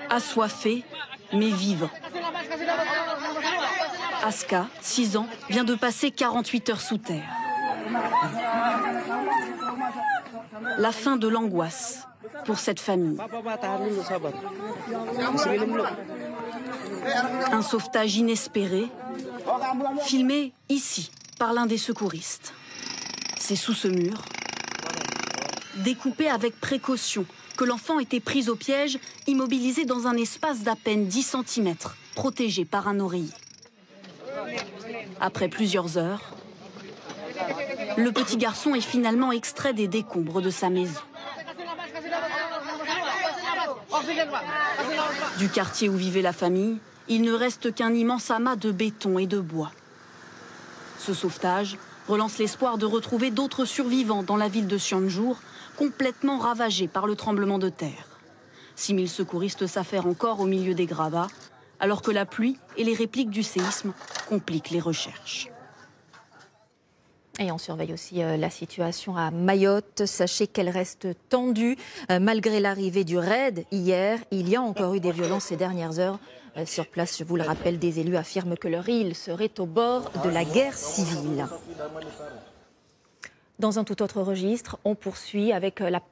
assoiffés mais vivants. Aska, 6 ans, vient de passer 48 heures sous terre. La fin de l'angoisse pour cette famille. Un sauvetage inespéré, filmé ici par l'un des secouristes. C'est sous ce mur, découpé avec précaution, que l'enfant était pris au piège, immobilisé dans un espace d'à peine 10 cm, protégé par un oreiller. Après plusieurs heures, le petit garçon est finalement extrait des décombres de sa maison. Du quartier où vivait la famille, il ne reste qu'un immense amas de béton et de bois. Ce sauvetage relance l'espoir de retrouver d'autres survivants dans la ville de Cianjur, complètement ravagée par le tremblement de terre. 6000 secouristes s'affairent encore au milieu des gravats, alors que la pluie et les répliques du séisme compliquent les recherches. Et on surveille aussi la situation à Mayotte. Sachez qu'elle reste tendue. Malgré l'arrivée du raid hier, il y a encore eu des violences ces dernières heures. Sur place, je vous le rappelle, des élus affirment que leur île serait au bord de la guerre civile. Dans un tout autre registre, on poursuit avec la